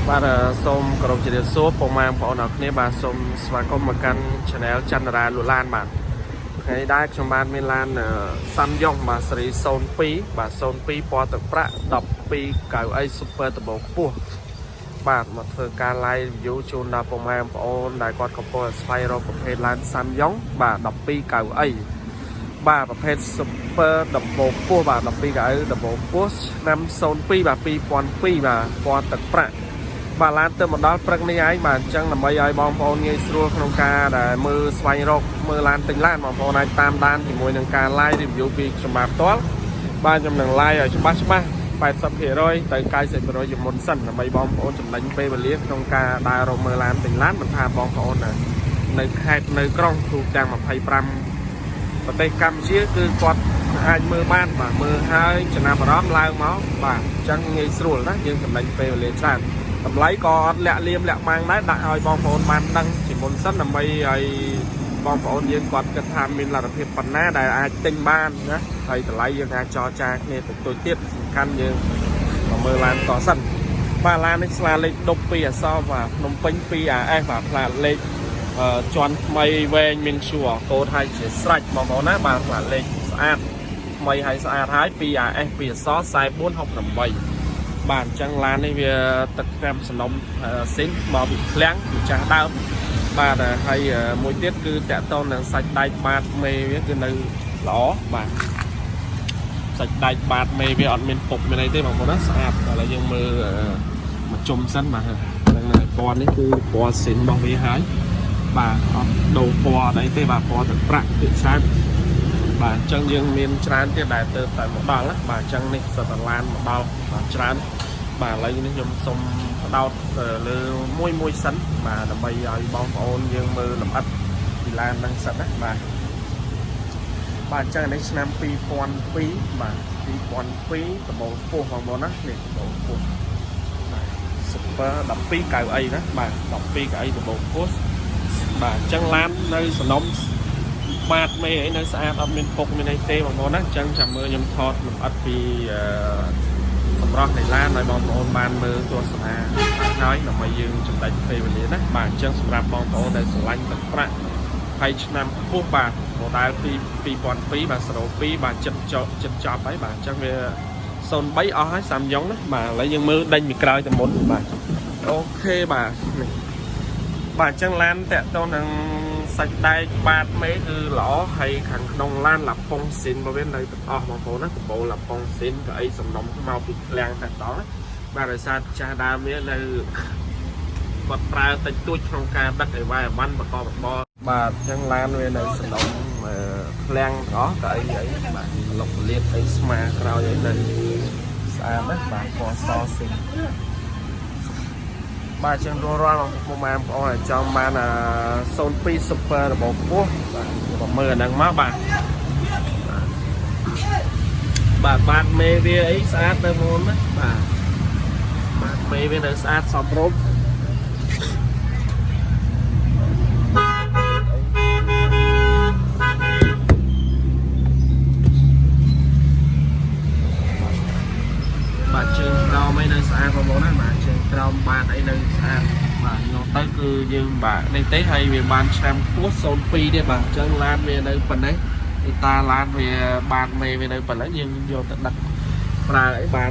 បាទសូមគោរពជម្រាបសួរពុកម៉ែបងប្អូនអរគ្នាបាទសូមស្វាគមន៍មកកាន់ Channel ចន្ទរាលក់ឡានបាទថ្ងៃដែរខ្ញុំបានមានឡានសាំយ៉ុងបាទស៊េរី02បាទ02ពណ៌ទឹកប្រាក់12កៅអី Super Turbo ខ្ពស់បាទមកធ្វើការ live review ជូនដល់ពុកម៉ែបងប្អូនដែលគាត់កំពុងស្វែងរកប្រភេទឡានសាំយ៉ុងបាទ12កៅអីបាទប្រភេទ Super Turbo ខ្ពស់បាទ12កៅអី Turbo ខ្ពស់ឆ្នាំ02បាទ2002បាទពណ៌ទឹកប្រាក់បាទឡានទៅមកដល់ព្រឹកនេះឯងបាទអញ្ចឹងដើម្បីឲ្យបងប្អូនងាយស្រួលក្នុងការដែលមើលស្វែងរកមើលឡានទិញឡានបងប្អូនអាចតាមដានជាមួយនឹងការ live review ពីខ្ញុំបាទផ្ទាល់បាទខ្ញុំនឹង live ឲ្យច្បាស់80% ទៅ 90% ជាមុនសិនដើម្បីបងប្អូនចំណេញពេលវេលាក្នុងការដើររកមើលឡានទិញឡានមិនថាបងប្អូននៅខេត្តនៅក្រុងទូទាំង25ប្រទេសកម្ពុជាគឺគាត់អាចមើលបានបាទមើលហើយចំណាប់អារម្មណ៍ឡើងមកបាទអញ្ចឹងងាយស្រួលណាយើងចំណេញពេលវេលាច្រើនតម្លៃក៏អត់លាក់លៀមលាក់ម៉ាំងដែរដាក់ឲ្យបងប្អូនបានដឹងជាមុនសិនដើម្បីឲ្យបងប្អូនយើងគាត់គិតថាមានលទ្ធភាពប៉ុណ្ណាដែលអាចទិញបានណាហើយតម្លៃយើងអាចចរចាគ្នាទៅទៀតសំខាន់យើងមកមើលឡានតសិនបាទឡាននេះស្លាលេខ12អសបាទភ្នំពេញ 2AS បាទផ្លាកលេខជាន់ថ្មីវែងមានឈួរកូដឲ្យជាស្រេចបងប្អូនណាបាទផ្លាកលេខស្អាតថ្មីហើយស្អាតហើយ 2AS 2អស4468បាទអញ្ចឹងឡាននេះវាទឹកតាមសំណុំស៊ីនមកពីឃ្លាំងពីចាស់ដើមបាទហើយមួយទៀតគឺតាក់ទងនឹងសាច់ដែកបាតមេវាគឺនៅល្អបាទសាច់ដែកបាតមេវាអត់មានពុកមានអីទេបងប្អូនណាស្អាតឥឡូវយើងមើលមកជុំសិនបាទហ្នឹងហើយពណ៌នេះគឺពណ៌ស៊ីនរបស់វាហើយបាទអត់ដូរពណ៌អីទេបាទពណ៌ទឹកប្រាក់ពីច្រើនបាទអញ្ចឹងយើងមានច្រើនទៀតដែលទៅតែមកដល់ណាបាទអញ្ចឹងនេះសិតតែឡានមកដល់បាទច្រើនបាទឥឡូវនេះខ្ញុំសូមផ្ដោតលើមួយសិនបាទដើម្បីឲ្យបងប្អូនយើងមើលលម្អិតពីឡាននឹងសិនណាបាទអញ្ចឹងនេះឆ្នាំ2002បាទ2002ដំបូងពោះបងប្អូនណានេះដំបូងពោះបាទ Super 12កៅអីណាបាទ12កៅអីដំបូងពោះបាទអញ្ចឹងឡាននៅសំណុំបាតមេអីនៅស្អាតអត់មានពុកមានអីទេបងប្អូនណាអញ្ចឹងចាំមើលខ្ញុំថតលម្អិតពីសម្រស់នៃឡានឲ្យបងប្អូនបានមើលទស្សនាហើយដើម្បីយើងចំណេញពេលវេលាណាបាទអញ្ចឹងសម្រាប់បងប្អូនដែលស្រឡាញ់ទឹកប្រាក់ហើយឆ្នាំខ្ពស់បាទ model 2002បាទ02បាទចិត្តចប់ហើយបាទអញ្ចឹងវា03អស់ហើយសាំយ៉ុងណាបាទឥឡូវយើងមើលដេញពីក្រោយទៅមុនបាទអូខេបាទនេះបាទអញ្ចឹងឡានតាក់ទងនឹងសាច់ដែកបាតមេគឺល្អហើយខាងក្នុងឡានឡាប៉ុងស៊ីនរបស់វានៅទាំងអស់បងប្អូនណាដំបូងឡាប៉ុងស៊ីនក៏អីសំណុំមកពីឃ្លាំងតែដល់បាទដោយសារចាស់ដើមវានៅគាត់ប្រើតិចតួចក្នុងការដឹកអីវ៉ាអវ៉ាន់បកបបបាទអញ្ចឹងឡានវានៅសំណុំឃ្លាំងទាំងអស់ក៏អីបាទលុកលៀតអីស្មាក្រោយអីនៅស្អាតណាបាទពណ៌សស៊ីនបាទអញ្ចឹងរាល់ពុកម៉ែបងប្អូនចង់បាន02 Super របស់ខ្ពស់បាទមើលអាហ្នឹងមកបាទបាតមេវាអីស្អាតទៅមុនណាបាទបាតមេវានៅស្អាតសមរម្យបាទជើងក្រោមអីនៅស្អាតបងប្អូនណាបាទជើងក្រោមបាតអីនៅស្អាតបាទយកទៅគឺយើងបាទនេះទេហើយវាបានឆ្នាំខ្ពស់02ទៀតបាទអញ្ចឹងឡានវានៅប៉ុណ្ណេះទីតាឡានវាបានមេវានៅប៉ុណ្ណេះយើងយកទៅដឹកប្រើអីបាន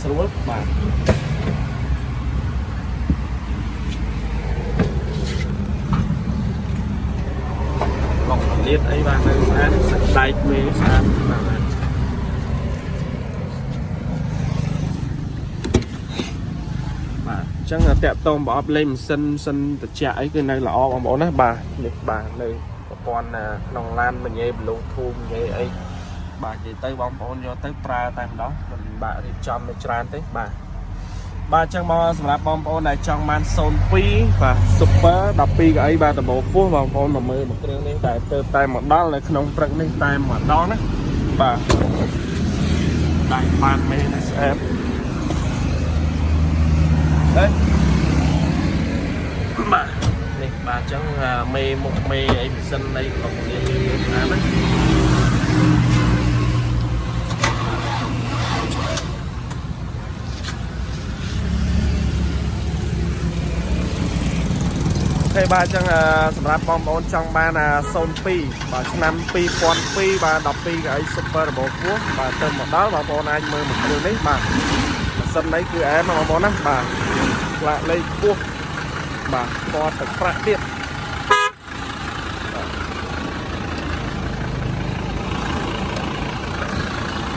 ស្រួលបាទឡុកលៀតអីបាទនៅស្អាតសាច់ដែកមេស្អាតបាទបាទអញ្ចឹងតាក់ទងប្រអប់លេខម៉ាស៊ីនសិនត្រជាក់អីគឺនៅល្អបងប្អូនណាបាទនេះបាទនៅប្រព័ន្ធក្នុងឡានញ៉េបលូធូមញ៉េអីបាទនិយាយទៅបងប្អូនយកទៅប្រើតែម្ដងមិនបាក់រៀបចំនៅច្រើនទេបាទអញ្ចឹងមកសម្រាប់បងប្អូនដែលចង់បាន02បាទ Super 12កៅអីបាទដំបូងពោះបងប្អូនមកមើលមួយគ្រឿងនេះតែទៅតែមកដល់នៅក្នុងព្រឹកនេះតែម្ដងណាបាទដៃបានមេនៅស្អាតបាទនេះបាទអញ្ចឹងមេមុខមេអីម៉ាស៊ីននៃរបស់នេះស្អាតណាប Thế ba chẳng sầm rạp bom bón trong ba là son pi và năm pi con pi và đọc pi cái super bộ quốc và tên một đó và bọn anh mơ một điều đấy mà sân đấy cứ em mà bón lắm bà lại lấy quốc bà có thật phát điện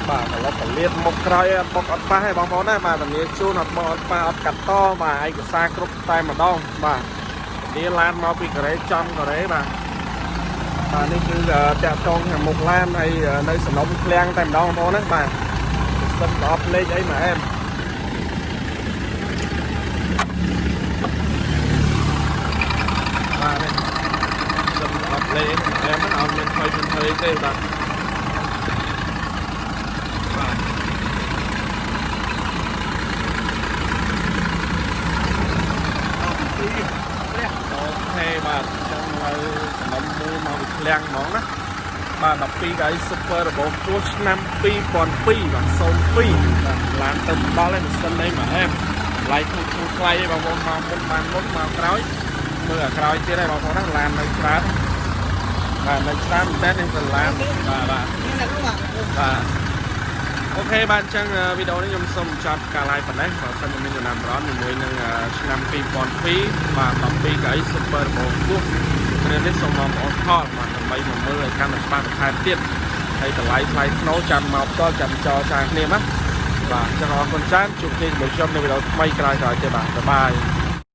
bà nó phải liệt một cái bọc ớt ba hay bóng bón này mà tầm như chu nó bọc ba ớt cắt to và ai của xa cướp tay mà đong bà đi lan mau bị cái trong cái đấy bà đây cứ chạm trong một lan hay nơi sân nóng keng tầm đó bón đấy bà sân đọp lên đấy mà em bà đây sân đọp lên em nóเอาlên hơi tê bà hay bà trong nông mua màu leng món đó bà đọc pi cái super bộ push 5 pi còn pi và son pi làm từ đó lên sân đây mà em lại không quay vào một màu crói mưa crói trên đây vào đó làm nơi sáng và nơi sáng tết nên làm và ok bạn chẳng video này nhung xong chọn cả lại phần đấy và sân mình làm đó mình mới nâng 5 pi còn pi và đọc pi cái super bộ quốc nên đến xong mong on thọ mà mấy mà mưa căn là ba hai tiết hay là lại nấu chăn màu to chăn cho trang niêm á và cho nó con chán chụp trên buổi trong này video may cái rồi cho bạn bye bye